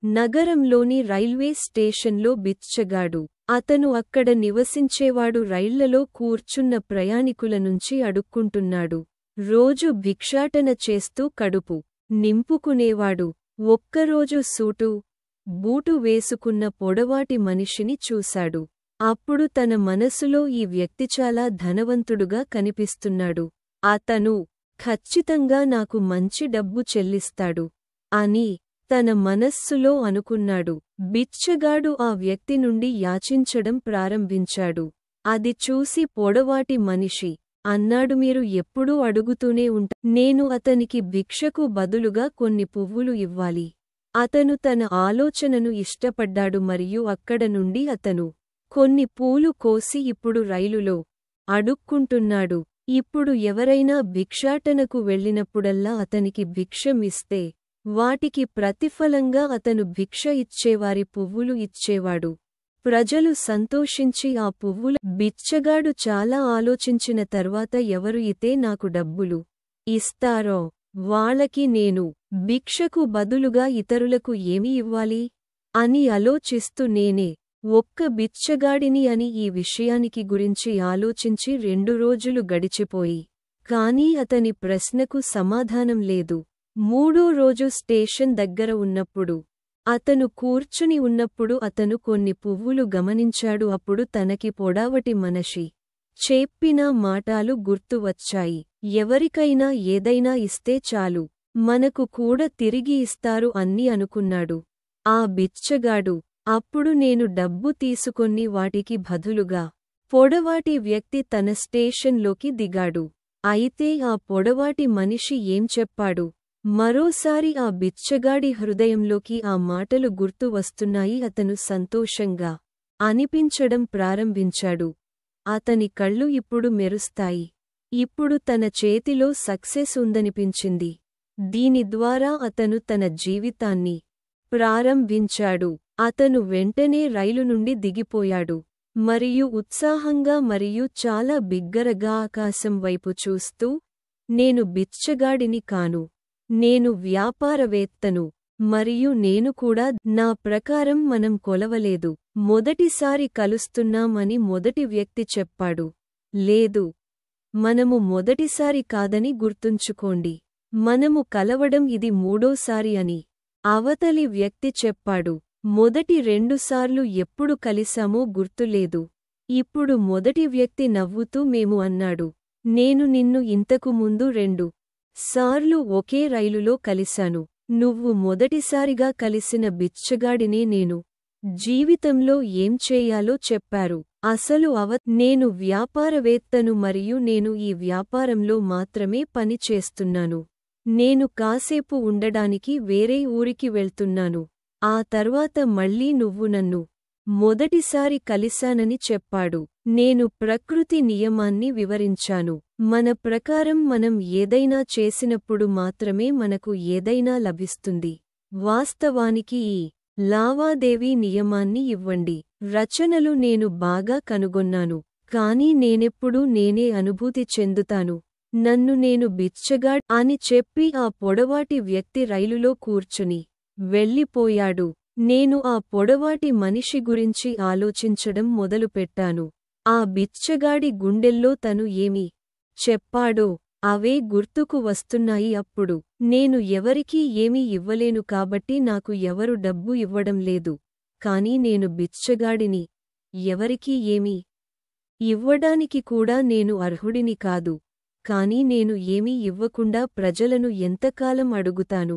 నగరంలోని రైల్వే స్టేషన్లో బిచ్చగాడు. అతను అక్కడ నివసించేవాడు. రైళ్లలో కూర్చున్న ప్రయాణికుల నుంచి అడుక్కుంటున్నాడు. రోజు భిక్షాటన చేస్తూ కడుపు నింపుకునేవాడు. ఒక్కరోజు సూటు బూటు వేసుకున్న పొడవాటి మనిషిని చూశాడు. అప్పుడు తన మనసులో ఈ వ్యక్తి చాలా ధనవంతుడుగా కనిపిస్తున్నాడు. అతను ఖచ్చితంగా నాకు మంచి డబ్బు చెల్లిస్తాడు అని తన మనస్సులో అనుకున్నాడు. బిచ్చగాడు ఆ వ్యక్తి నుండి యాచించడం ప్రారంభించాడు. అది చూసి పొడవాటి మనిషి అన్నాడు, మీరు ఎప్పుడూ అడుగుతూనే నేను అతనికి భిక్షకు బదులుగా కొన్ని పువ్వులు ఇవ్వాలి. అతను తన ఆలోచనను ఇష్టపడ్డాడు మరియు అక్కడ నుండి అతను కొన్ని పూలు కోసి ఇప్పుడు రైలులో అడుక్కుంటున్నాడు. ఇప్పుడు ఎవరైనా భిక్షాటనకు వెళ్ళినప్పుడల్లా అతనికి భిక్షమిస్తే వాటికి ప్రతిఫలంగా అతను భిక్ష ఇచ్చేవారి పువ్వులు ఇచ్చేవాడు. ప్రజలు సంతోషించి ఆ పువ్వుల బిచ్చగాడు చాలా ఆలోచించిన తర్వాత ఎవరు అయితే నాకు డబ్బులు ఇస్తారో వాళ్ళకి నేను భిక్షకు బదులుగా ఇతరులకు ఏమి ఇవ్వాలి అని ఆలోచిస్తూ నేనే ఒక్క బిచ్చగాడిని అని ఈ విషయానికి గురించి ఆలోచించి 2 రోజులు గడిచిపోయి కానీ అతని ప్రశ్నకు సమాధానం లేదు. 3వ రోజు స్టేషన్ దగ్గర ఉన్నప్పుడు అతను కూర్చుని ఉన్నప్పుడు అతను కొన్ని పువ్వులు గమనించాడు. అప్పుడు తనకి పొడవాటి మనిషి చెప్పిన మాటలు గుర్తు వచ్చాయి. ఎవరికైనా ఏదైనా ఇస్తే చాలు, మనకు కూడా తిరిగి ఇస్తారు అని అనుకున్నాడు ఆ బిచ్చగాడు. అప్పుడు నేను డబ్బు తీసుకొని వాటికి బదులుగా పొడవాటి వ్యక్తి తన స్టేషన్లోకి దిగాడు. అయితే ఆ పొడవాటి మనిషి ఏం చెప్పాడు? మరోసారి ఆ బిచ్చగాడి హృదయంలోకి ఆ మాటలు గుర్తు వస్తున్నాయి. అతను సంతోషంగా అనిపించడం ప్రారంభించాడు. అతని కళ్ళు ఇప్పుడు మెరుస్తాయి. ఇప్పుడు తన చేతిలో సక్సెస్ ఉందనిపించింది. దీని ద్వారా అతను తన జీవితాన్ని ప్రారంభించాడు. అతను వెంటనే రైలు నుండి దిగిపోయాడు మరియు ఉత్సాహంగా మరియు చాలా బిగ్గరగా ఆకాశం వైపు చూస్తూ, నేను బిచ్చగాడిని కాను, నేను వ్యాపారవేత్తను మరియు నేను కూడా నా ప్రకారం మనం కొలవలేదు. మొదటిసారి కలుస్తున్నాం అని మొదటి వ్యక్తి చెప్పాడు. లేదు, మనము మొదటిసారి కాదని గుర్తుంచుకోండి, మనము కలవడం ఇది 3వసారి అని అవతలి వ్యక్తి చెప్పాడు. మొదటి 2 సార్లు ఎప్పుడు కలిశామో గుర్తులేదు. ఇప్పుడు మొదటి వ్యక్తి నవ్వుతూ మేము అన్నాడు, నేను నిన్ను ఇంతకు ముందు 2 సార్లు ఒకే రైలులో కలిశాను. నువ్వు మొదటిసారిగా కలిసిన బిచ్చగాడినే. నేను జీవితంలో ఏం చేయాలో చెప్పారు. అసలు నేను వ్యాపారవేత్తను మరియు నేను ఈ వ్యాపారంలో మాత్రమే పని చేస్తున్నాను. నేను కాసేపు ఉండడానికి వేరే ఊరికి వెళ్తున్నాను. ఆ తర్వాత మళ్ళీ నువ్వు నన్ను మొదటిసారి కలిశానని చెప్పాడు. నేను ప్రకృతి నియమాన్ని వివరించాను. మన ప్రకారం మనం ఏదైనా చేసినప్పుడు మాత్రమే మనకు ఏదైనా లభిస్తుంది. వాస్తవానికి ఈ లావాదేవీ నియమాన్ని ఇవ్వండి. రచనలు నేను బాగా కనుగొన్నాను, కానీ నేనెప్పుడూ నేనే అనుభూతి చెందుతాను. నన్ను నేను బిచ్చగాడ్ అని చెప్పి ఆ పొడవాటి వ్యక్తి రైలులో కూర్చుని వెళ్ళిపోయాడు. నేను ఆ పొడవాటి మనిషి గురించి ఆలోచించడం మొదలుపెట్టాను. ఆ బిచ్చగాడి గుండెల్లో తను ఏమి చెప్పాడో అవే గుర్తుకు వస్తున్నాయి. అప్పుడు నేను ఎవరికీ ఏమీ ఇవ్వలేను కాబట్టి నాకు ఎవరు డబ్బు ఇవ్వడం లేదు, కానీ నేను బిచ్చగాడిని, ఎవరికీ ఏమీ ఇవ్వడానికి కూడా నేను అర్హుడిని కాదు. కానీ నేను ఏమీ ఇవ్వకుండా ప్రజలను ఎంతకాలం అడుగుతాను?